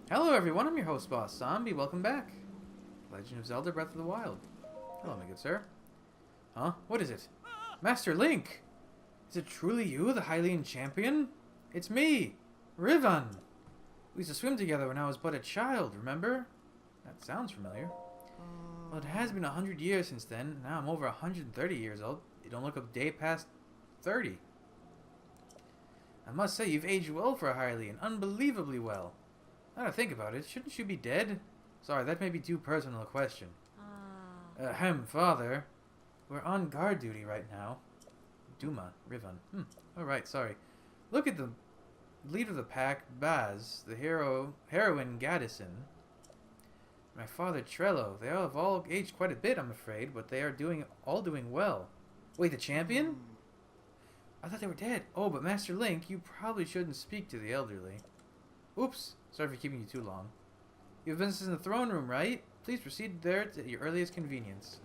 Hello everyone, I'm your host Boss Zombie, welcome back. Legend of Zelda Breath of the Wild. Hello my good sir. Huh? What is it? Master Link! Is it truly you, the Hylian champion? It's me, Riven! We used to swim together when I was but a child, remember? That sounds familiar. Well, it has been 100 years since then. Now I'm over 130 years old. You don't look a day past 30. I must say, you've aged well for a Hylian. Unbelievably well. Now to think about it, shouldn't you be dead? Sorry, that may be too personal a question. Ahem, father. We're on guard duty right now. Duma, Riven. Alright, sorry. Look at the leader of the pack, Baz, the heroine Gaddison. My father Trello. They have all aged quite a bit, I'm afraid, but they are all doing well. Wait, the champion? I thought they were dead. Oh, but Master Link, you probably shouldn't speak to the elderly. Oops. Sorry for keeping you too long. You have business in the throne room, right? Please proceed there at your earliest convenience.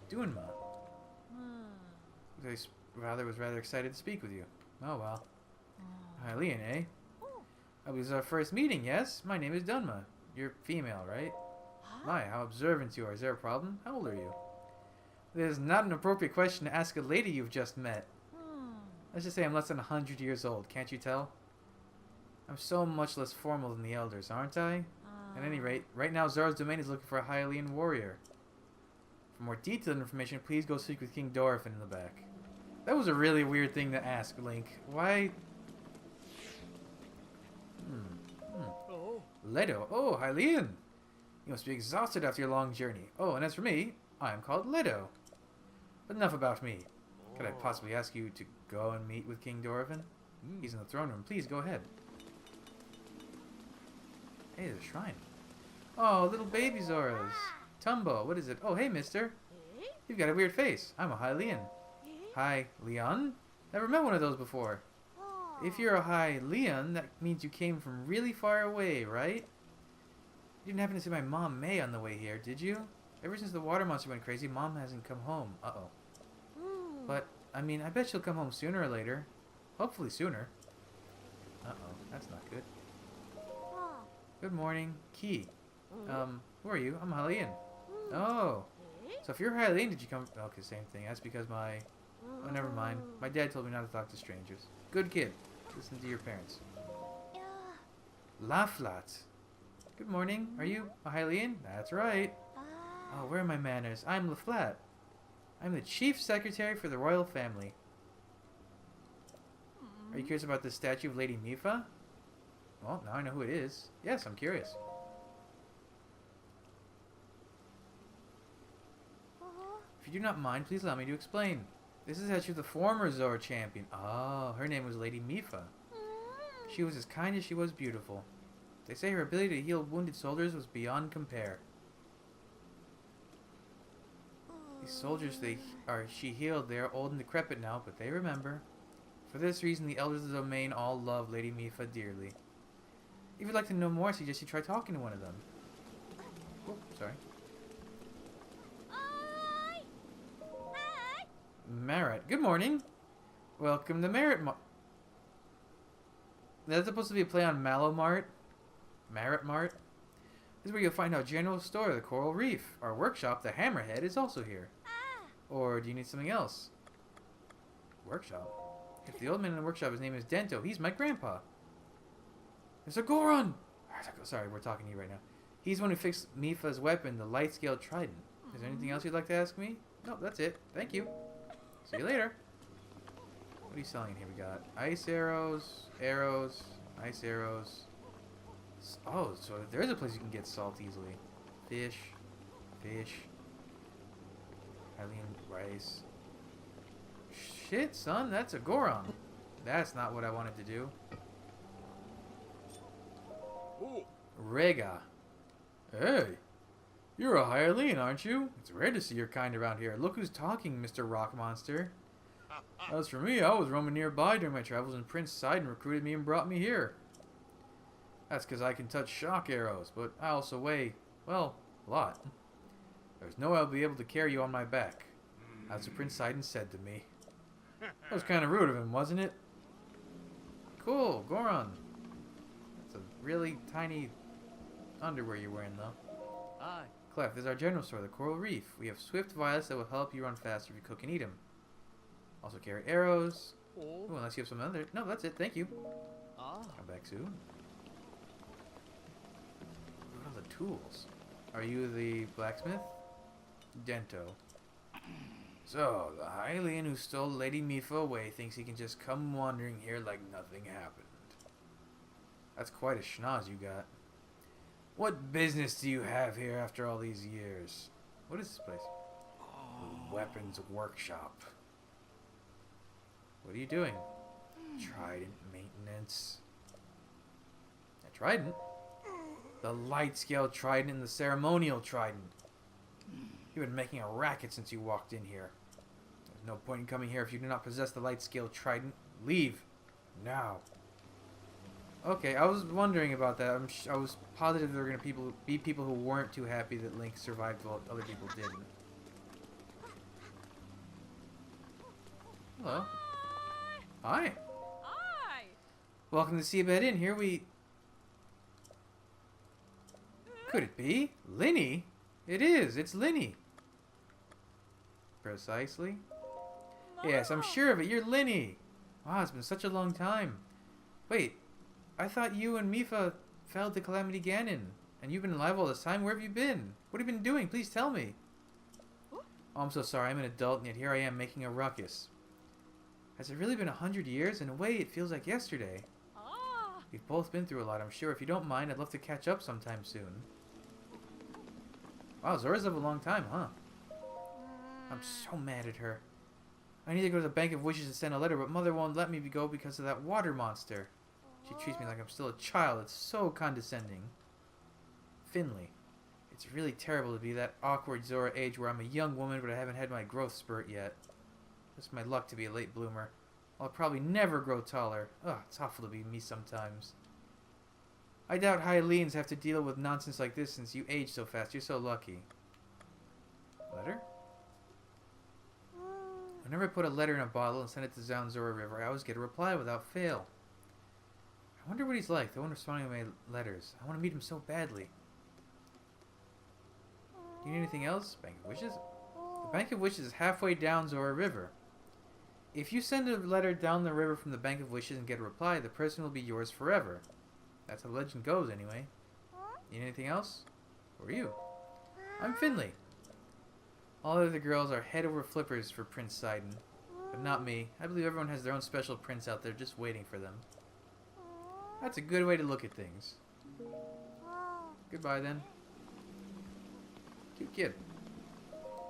Dunma. My father was rather excited to speak with you. Oh well. Hylian, eh? It was our first meeting, yes? My name is Dunma. You're female, right? My, how observant you are. Is there a problem? How old are you? This is not an appropriate question to ask a lady you've just met. Let's just say I'm less than 100 years old. Can't you tell? I'm so much less formal than the elders, aren't I? At any rate, right now Zora's domain is looking for a Hylian warrior. For more detailed information, please go speak with King Dorephan in the back. That was a really weird thing to ask, Link. Why? Leto. Oh, Hylian! You must be exhausted after your long journey. Oh, and as for me, I am called Leto. But enough about me. Could I possibly ask you to go and meet with King Dorephan? He's in the throne room. Please, go ahead. Hey, there's a shrine. Oh, little baby Zoras. Tumbo, what is it? Oh, hey, mister. You've got a weird face. I'm a Hylian. Hylian? Never met one of those before. If you're a Hylian, that means you came from really far away, right? You didn't happen to see my mom May on the way here, did you? Ever since the water monster went crazy, Mom hasn't come home. Uh-oh. But, I mean, I bet she'll come home sooner or later. Hopefully sooner. Uh-oh, that's not good. Good morning. Key. Who are you? I'm Hylian. Oh. So if you're Hylian, did you come... Okay, same thing. That's because my... Oh, never mind. My dad told me not to talk to strangers. Good kid. Listen to your parents. Laflat. Good morning. Are you a Hylian? That's right. Oh, where are my manners? I'm Laflat. I'm the chief secretary for the royal family. Are you curious about the statue of Lady Mifa? Well, now I know who it is. Yes, I'm curious. If you do not mind, please allow me to explain. This is actually the former Zora champion. Oh, her name was Lady Mifa. She was as kind as she was beautiful. They say her ability to heal wounded soldiers was beyond compare. These soldiers she healed, they are old and decrepit now, but they remember. For this reason, the elders of the domain all love Lady Mifa dearly. If you'd like to know more, I suggest you try talking to one of them. Oh, sorry. Marat. Good morning. Welcome to Marat Mart. That's supposed to be a play on Mallow Mart. Marat Mart. This is where you'll find our general store, the Coral Reef. Our workshop, the Hammerhead, is also here. Or do you need something else? Workshop? If the old man in the workshop, his name is Dento. He's my grandpa. There's a Goron! Sorry, we're talking to you right now. He's the one who fixed Mifa's weapon, the light-scale trident. Is there anything else you'd like to ask me? No, that's it. Thank you. See you later. What are you selling here? We got ice arrows, ice arrows. Oh, so there's a place you can get salt easily. Fish. Hylian rice. Shit, son, that's a Goron. That's not what I wanted to do. Rega. Hey, you're a Hylian, aren't you? It's rare to see your kind around here. Look who's talking, Mr. Rock Monster. As for me, I was roaming nearby during my travels, and Prince Sidon recruited me and brought me here. That's because I can touch shock arrows, but I also weigh, well, a lot. There's no way I'll be able to carry you on my back. That's what Prince Sidon said to me. That was kind of rude of him, wasn't it? Cool, Goron. That's a really tiny underwear you're wearing, though. Aye. Clef, this is our general store, the Coral Reef. We have swift violets that will help you run faster if you cook and eat them. Also carry arrows. Oh. Ooh, unless you have some other... No, that's it. Thank you. Ah. Come back soon. What are the tools? Are you the blacksmith? Dento. So, the Hylian who stole Lady Mifa away thinks he can just come wandering here like nothing happened. That's quite a schnoz you got. What business do you have here after all these years? What is this place? The Weapons Workshop. What are you doing? Trident maintenance. A trident? The light scale trident and the ceremonial trident. You've been making a racket since you walked in here. There's no point in coming here if you do not possess the light scale trident. Leave. Now. Okay, I was wondering about that. I was positive there were going to be people who weren't too happy that Link survived while other people didn't. Hello. Hi. Hi. Welcome to Seabed Inn. Here we... Could it be? Linny? It is. It's Linny. Precisely. Yes, I'm sure of it. You're Linny. Wow, it's been such a long time. Wait, I thought you and Mifa fell to Calamity Ganon, and you've been alive all this time. Where have you been? What have you been doing? Please tell me. Oh, I'm so sorry. I'm an adult, and yet here I am making a ruckus. Has it really been 100 years? In a way, it feels like yesterday. Ah. We've both been through a lot, I'm sure. If you don't mind, I'd love to catch up sometime soon. Wow, Zora's lived a long time, huh? I'm so mad at her. I need to go to the Bank of Wishes and send a letter, but Mother won't let me go because of that water monster. She treats me like I'm still a child. It's so condescending. Finley. It's really terrible to be that awkward Zora age where I'm a young woman, but I haven't had my growth spurt yet. It's my luck to be a late bloomer. I'll probably never grow taller. Ugh, it's awful to be me sometimes. I doubt Hylians have to deal with nonsense like this since you age so fast. You're so lucky. Letter? Whenever I put a letter in a bottle and send it to Zanzora River, I always get a reply without fail. I wonder what he's like, the one responding to my letters. I want to meet him so badly. Do you need anything else? Bank of Wishes? The Bank of Wishes is halfway down Zora River. If you send a letter down the river from the Bank of Wishes and get a reply, the person will be yours forever. That's how the legend goes, anyway. Need anything else? Who are you? I'm Finley. All other girls are head over flippers for Prince Sidon. But not me. I believe everyone has their own special prince out there just waiting for them. That's a good way to look at things. Goodbye, then. Cute kid.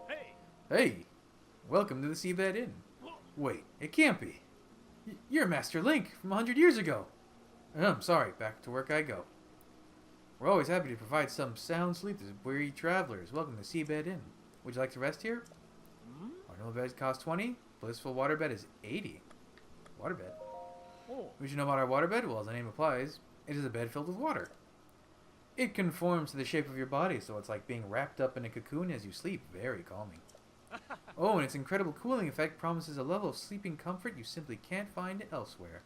Hey. Hey! Welcome to the Seabed Inn. Wait, it can't be. You're Master Link from 100 years ago. I'm sorry, back to work I go. We're always happy to provide some sound sleep to weary travelers. Welcome to Seabed Inn. Would you like to rest here? Our normal bed costs 20. Blissful waterbed is 80. Waterbed? Oh. What you know about our waterbed? Well, as the name implies, it is a bed filled with water. It conforms to the shape of your body, so it's like being wrapped up in a cocoon as you sleep. Very calming. Oh, and its incredible cooling effect promises a level of sleeping comfort you simply can't find elsewhere.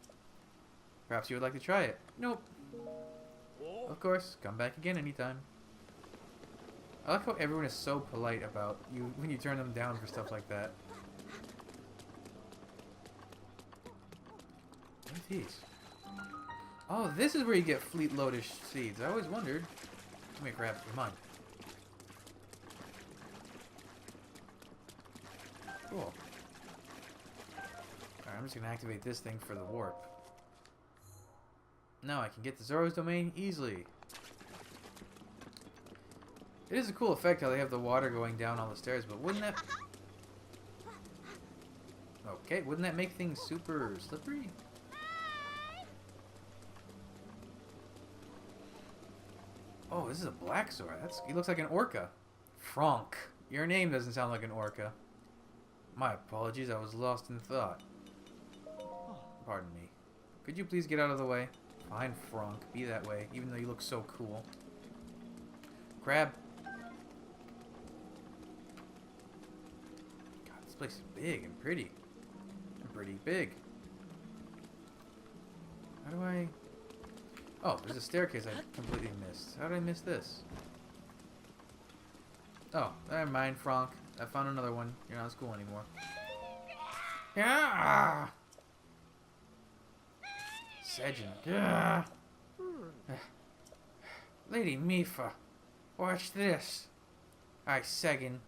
Perhaps you would like to try it. Nope. Oh. Of course, come back again anytime. I like how everyone is so polite about you when you turn them down for stuff like that. What are these? Oh, this is where you get Fleet Lotus seeds. I always wondered. Come here, grab. Come on. Cool. Alright, I'm just going to activate this thing for the warp. Now I can get the Zoro's domain easily. It is a cool effect how they have the water going down all the stairs, but wouldn't that... Okay, wouldn't that make things super slippery? Oh, this is a black Zora. He looks like an orca. Franck. Your name doesn't sound like an orca. My apologies, I was lost in thought. Pardon me. Could you please get out of the way? Fine, Franck. Be that way, even though you look so cool. Crab. God, this place is big and pretty. And pretty big. How do I... Oh, there's a staircase I completely missed. How did I miss this? Oh, never mind, Franck. I found another one. You're not in school anymore. Yeah. Sedgen. Yeah. Lady Mifa, watch this. I, Segin,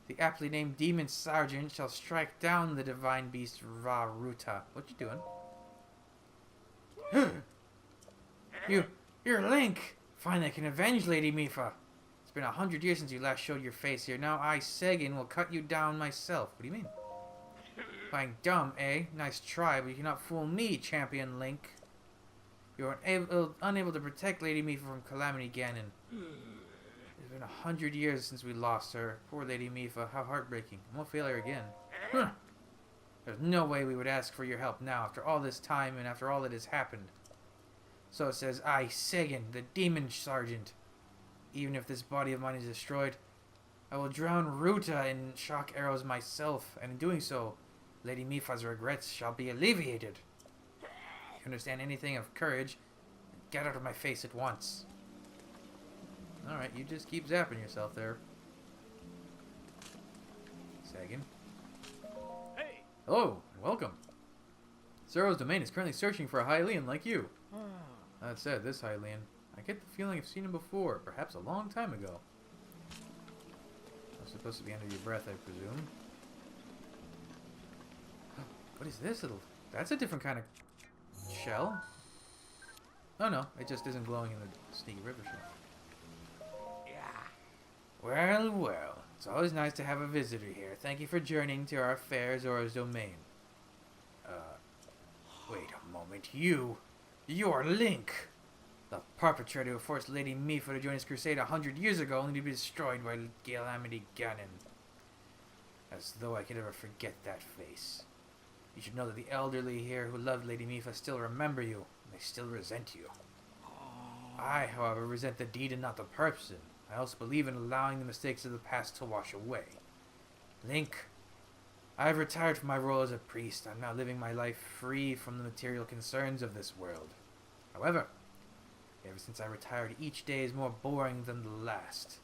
the aptly named Demon Sergeant, shall strike down the divine beast Varuta. What you doing? You're Link! Finally, I can avenge Lady Mifa. It's been 100 years since you last showed your face here. Now I, Segin, will cut you down myself. What do you mean? Playing dumb, eh? Nice try, but you cannot fool me, Champion Link. You are unable to protect Lady Mifa from Calamity Ganon. It's been 100 years since we lost her. Poor Lady Mifa, how heartbreaking. I won't fail her again. There's no way we would ask for your help now, after all this time and after all that has happened. So it says, I, Segin, the Demon Sergeant. Even if this body of mine is destroyed, I will drown Ruta in shock arrows myself, and in doing so, Lady Mifa's regrets shall be alleviated. If you understand anything of courage, get out of my face at once. Alright, you just keep zapping yourself there. Segin. Hey! Hello, and welcome. Zero's domain is currently searching for a Hylian like you. That said, this Hylian, I get the feeling I've seen him before, perhaps a long time ago. That's supposed to be under your breath, I presume. What is this little... That's a different kind of shell. Oh no, it just isn't glowing in the Sneaky River shell. Well, well. It's always nice to have a visitor here. Thank you for journeying to our fair Zora's domain. Wait a moment. You're Link! The perpetrator who forced Lady Mifa to join his crusade 100 years ago, only to be destroyed by Calamity Ganon. As though I could ever forget that face. You should know that the elderly here who loved Lady Mifa still remember you, and they still resent you. I, however, resent the deed and not the person. I also believe in allowing the mistakes of the past to wash away. Link, I have retired from my role as a priest. I'm now living my life free from the material concerns of this world. However, ever since I retired, each day is more boring than the last.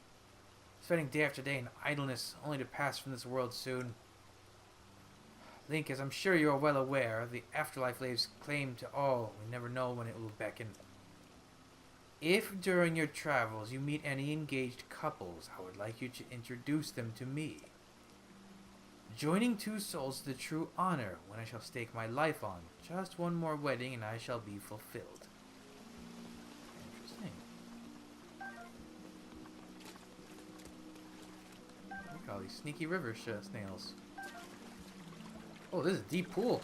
Spending day after day in idleness, only to pass from this world soon. Link, as I'm sure you are well aware, the afterlife lays claim to all. We never know when it will beckon. If during your travels you meet any engaged couples, I would like you to introduce them to me. Joining two souls is the true honor when I shall stake my life on. Just one more wedding and I shall be fulfilled. Interesting. Look at all these sneaky river snails. Oh, this is a deep pool.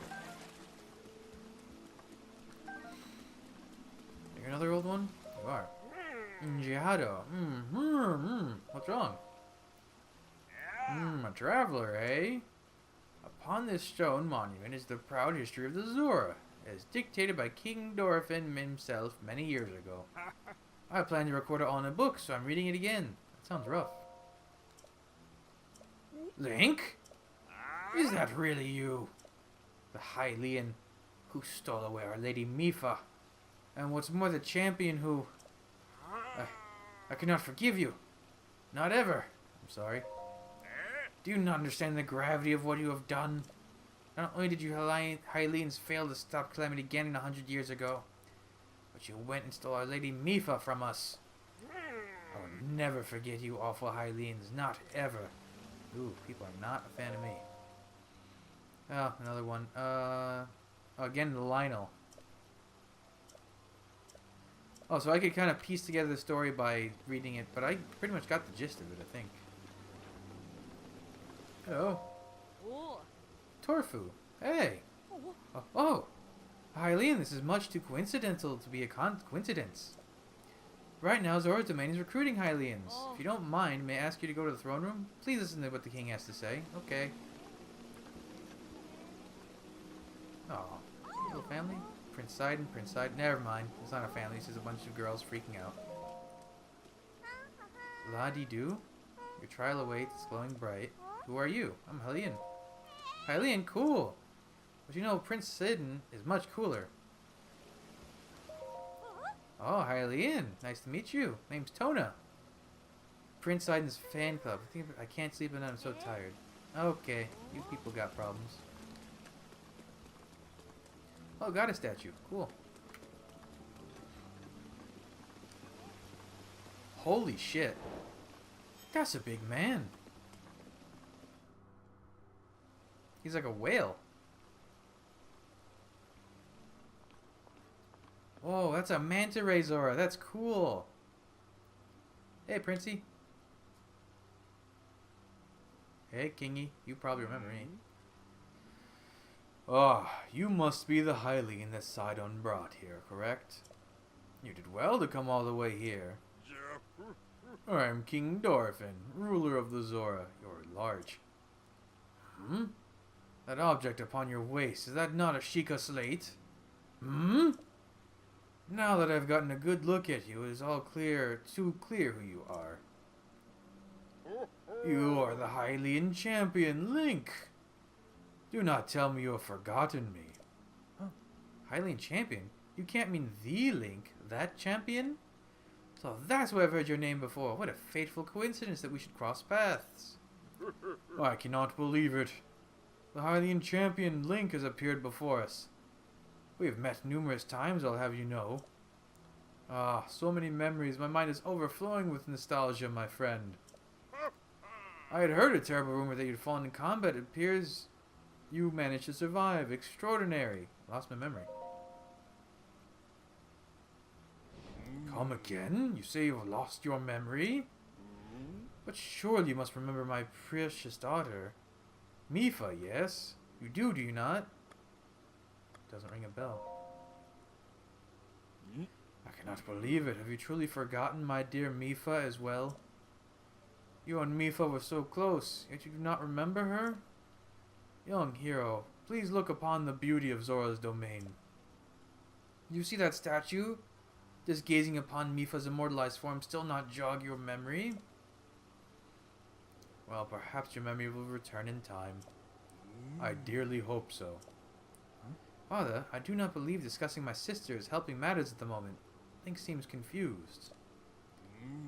You're another old one? You are. Giado. What's wrong? A traveler, eh? Upon this stone monument is the proud history of the Zora, as dictated by King Dorfin himself many years ago. I plan to record it all in a book, so I'm reading it again. That sounds rough. Link? Is that really you? The Hylian who stole away our Lady Mifa. And what's more, the champion who... I cannot forgive you. Not ever. I'm sorry. Do you not understand the gravity of what you have done? Not only did you Hylians fail to stop Calamity Ganon 100 years ago, but you went and stole our Lady Mifa from us. I will never forget you awful Hylians. Not ever. Ooh, people are not a fan of me. Oh, another one. Again, the Lionel. Oh, so I could kind of piece together the story by reading it, but I pretty much got the gist of it, I think. Hello. Oh. Torfu. Hey. Oh. Hylian, this is much too coincidental to be a coincidence. Right now, Zora's domain is recruiting Hylians. If you don't mind, may I ask you to go to the throne room? Please listen to what the king has to say. Okay. Oh, little family? Prince Sidon, Prince Sidon. Never mind. It's not a family. It's just a bunch of girls freaking out. La-dee-doo. Your trial awaits. It's glowing bright. Who are you? I'm Hylian. Hylian, cool. But you know, Prince Sidon is much cooler. Oh, Hylian. Nice to meet you. Name's Tona. Prince Aiden's fan club. I can't sleep at night. I'm so tired. Okay, you people got problems. Oh, got a statue. Cool. Holy shit. That's a big man. He's like a whale. Whoa, that's a manta ray Zora. That's cool. Hey, Princey. Hey, Kingy. You probably remember me. Oh, you must be the Hylian that Sidon brought here, correct? You did well to come all the way here. I am King Dorfin, ruler of the Zora. You're large. Hmm? That object upon your waist, is that not a Sheikah slate? Hmm? Now that I've gotten a good look at you, it is all clear, too clear who you are. You are the Hylian champion, Link. Do not tell me you have forgotten me. Oh, Hylian champion? You can't mean the Link, that champion? So that's where I've heard your name before. What a fateful coincidence that we should cross paths. I cannot believe it. The Hylian champion, Link, has appeared before us. We have met numerous times, I'll have you know. Ah, so many memories. My mind is overflowing with nostalgia, my friend. I had heard a terrible rumor that you'd fallen in combat. It appears you managed to survive. Extraordinary. Lost my memory. Come again? You say you've lost your memory? But surely you must remember my precious daughter. Mifa, yes? You do you not? Doesn't ring a bell. I cannot believe it. Have you truly forgotten my dear Mifa as well? You and Mifa were so close, yet you do not remember her? Young hero, please look upon the beauty of Zora's domain. You see that statue? Does gazing upon Mifa's immortalized form still not jog your memory? Well, perhaps your memory will return in time. I dearly hope so. Father, I do not believe discussing my sister is helping matters at the moment. Link seems confused.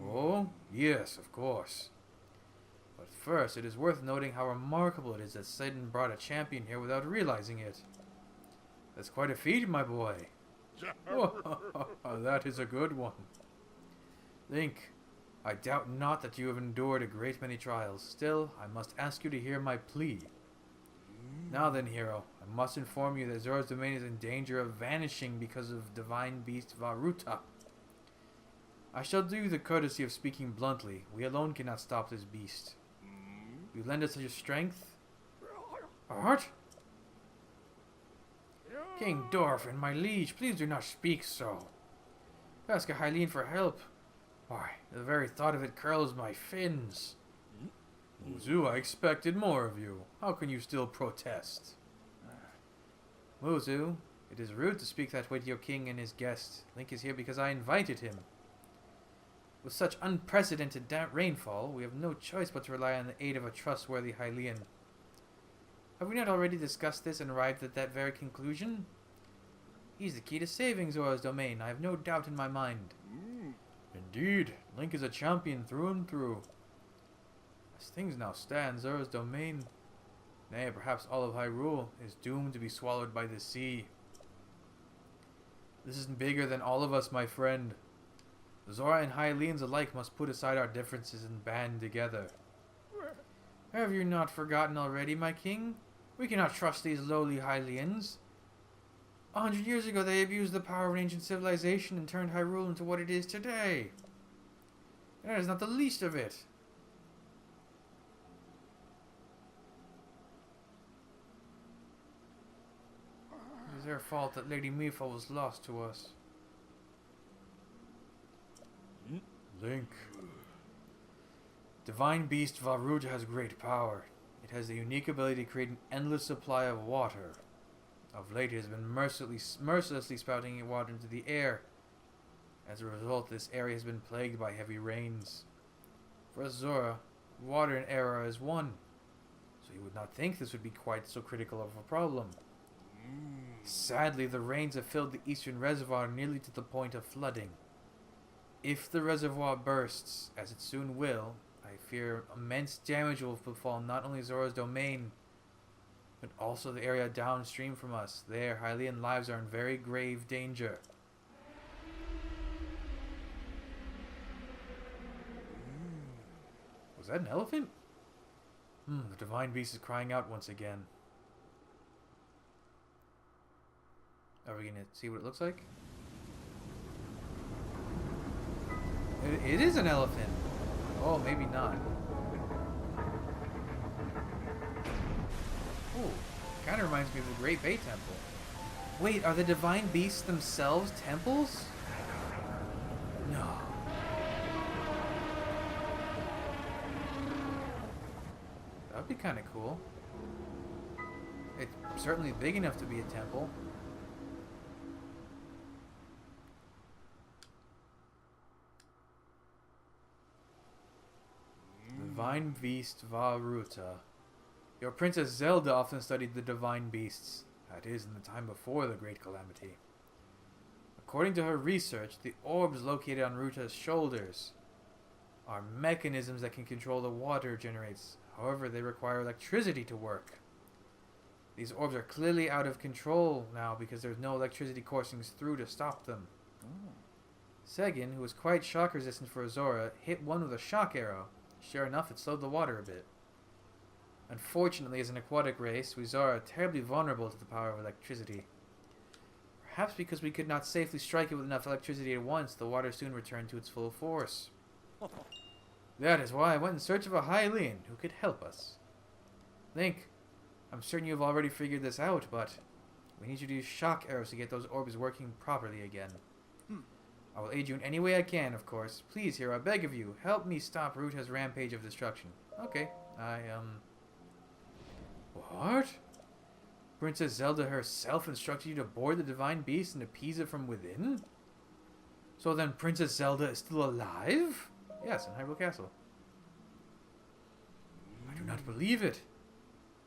Oh, yes, of course. But first, it is worth noting how remarkable it is that Sidon brought a champion here without realizing it. That's quite a feat, my boy. That is a good one. Link, I doubt not that you have endured a great many trials. Still, I must ask you to hear my plea. Now then, hero, I must inform you that Zora's domain is in danger of vanishing because of divine beast Varuta. I shall do you the courtesy of speaking bluntly. We alone cannot stop this beast. You lend us your strength? Art? King Dorfin, my liege, please do not speak so. Ask a Hylian for help. Why, the very thought of it curls my fins. Muzu, I expected more of you. How can you still protest? Muzu, it is rude to speak that way to your king and his guest. Link is here because I invited him. With such unprecedented rainfall, we have no choice but to rely on the aid of a trustworthy Hylian. Have we not already discussed this and arrived at that very conclusion? He's the key to saving Zora's domain, I have no doubt in my mind. Indeed, Link is a champion through and through. As things now stand, Zora's domain, nay, perhaps all of Hyrule, is doomed to be swallowed by the sea. This is bigger than all of us, my friend. Zora and Hylians alike must put aside our differences and band together. Have you not forgotten already, my king? We cannot trust these lowly Hylians. 100 years ago, they abused the power of an ancient civilization and turned Hyrule into what it is today. And that is not the least of it. It is their fault that Lady Mifa was lost to us. Link. Divine Beast Varuta has great power. It has the unique ability to create an endless supply of water. Of late, it has been mercilessly spouting water into the air. As a result, this area has been plagued by heavy rains. For us Zora, water and air are as one. So you would not think this would be quite so critical of a problem. Sadly, the rains have filled the eastern reservoir nearly to the point of flooding. If the reservoir bursts, as it soon will, I fear immense damage will befall not only Zora's domain, but also the area downstream from us. There, Hylian lives are in very grave danger. Was that an elephant? The divine beast is crying out once again. Are we gonna see what it looks like? It is an elephant. Oh, maybe not. Ooh, kind of reminds me of the Great Bay Temple. Wait, are the divine beasts themselves temples? No. That would be kind of cool. It's certainly big enough to be a temple. Divine Beast Varuta. Your Princess Zelda often studied the divine beasts. That is, in the time before the Great Calamity. According to her research, the orbs located on Ruta's shoulders are mechanisms that can control the water it generates. However, they require electricity to work. These orbs are clearly out of control now because there's no electricity coursing through to stop them. Segin, who was quite shock resistant for Zora, hit one with a shock arrow. Sure enough, it slowed the water a bit. Unfortunately, as an aquatic race, we Zora are terribly vulnerable to the power of electricity. Perhaps because we could not safely strike it with enough electricity at once, the water soon returned to its full force. That is why I went in search of a Hylian who could help us. Link, I'm certain you have already figured this out, but we need you to use shock arrows to get those orbs working properly again. I will aid you in any way I can, of course. Please, Hero, I beg of you, help me stop Ruta's rampage of destruction. Okay, What? Princess Zelda herself instructed you to board the divine beast and appease it from within? So then Princess Zelda is still alive? Yes, in Hyrule Castle. I do not believe it.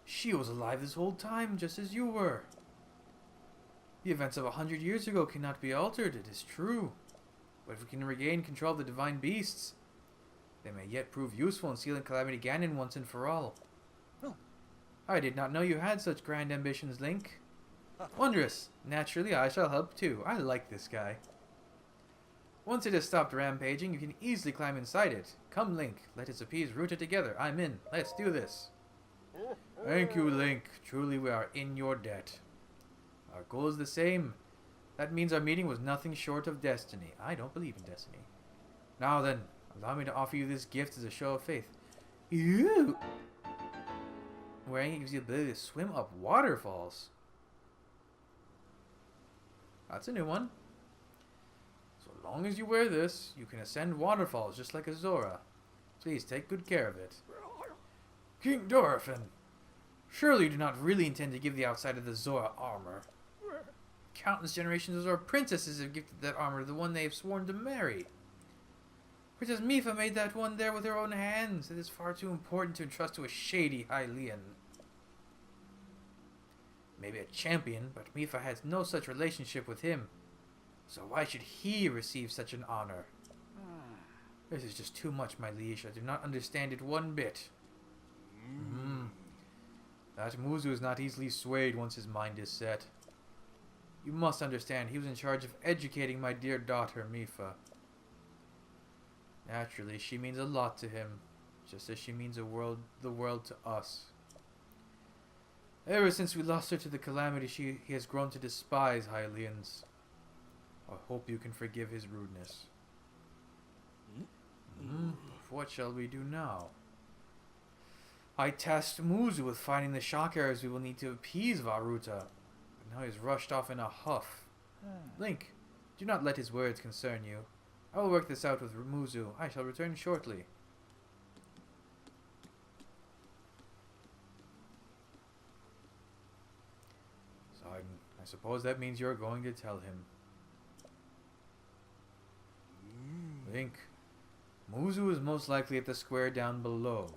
She was alive this whole time, just as you were. The events of 100 years ago cannot be altered, it is true. But if we can regain control of the divine beasts, they may yet prove useful in sealing Calamity Ganon once and for all. I did not know you had such grand ambitions, Link. Wondrous. Naturally, I shall help too. I like this guy. Once it has stopped rampaging, you can easily climb inside it. Come, Link. Let us appease Ruta together. I'm in. Let's do this. Thank you, Link. Truly, we are in your debt. Our goal is the same. That means our meeting was nothing short of destiny. I don't believe in destiny. Now then, allow me to offer you this gift as a show of faith. Ew! Wearing it gives you the ability to swim up waterfalls. That's a new one. So long as you wear this, you can ascend waterfalls just like a Zora. Please take good care of it. King Dorephan, surely you do not really intend to give the outside of the Zora armor. Countless generations of Zora princesses have gifted that armor to the one they have sworn to marry. Princess Mipha made that one there with her own hands. It is far too important to entrust to a shady Hylian. Maybe a champion, but Mipha has no such relationship with him. So why should he receive such an honor? This is just too much, my liege. I do not understand it one bit. That Muzu is not easily swayed once his mind is set. You must understand, he was in charge of educating my dear daughter, Mipha. Naturally, she means a lot to him, just as she means the world to us. Ever since we lost her to the Calamity, he has grown to despise Hylians. I hope you can forgive his rudeness. What shall we do now? I tasked Muzu with finding the shock arrows we will need to appease Varuta, but now he has rushed off in a huff. Link, do not let his words concern you. I will work this out with Muzu. I shall return shortly. So I suppose that means you're going to tell him. Link, Muzu is most likely at the square down below.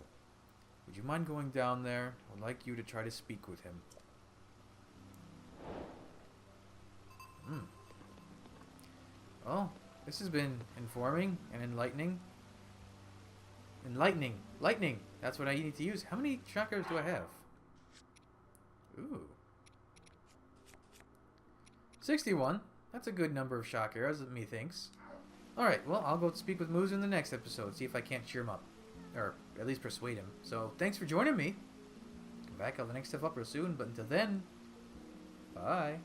Would you mind going down there? I would like you to try to speak with him. Hmm. Well, this has been informing and enlightening. Enlightening. Lightning. That's what I need to use. How many chakras do I have? Ooh. 61. That's a good number of shock arrows, methinks. Alright, well, I'll go speak with Moose in the next episode, see if I can't cheer him up. Or at least persuade him. So, thanks for joining me. Come back, I'll have the next stuff up real soon, but until then, bye.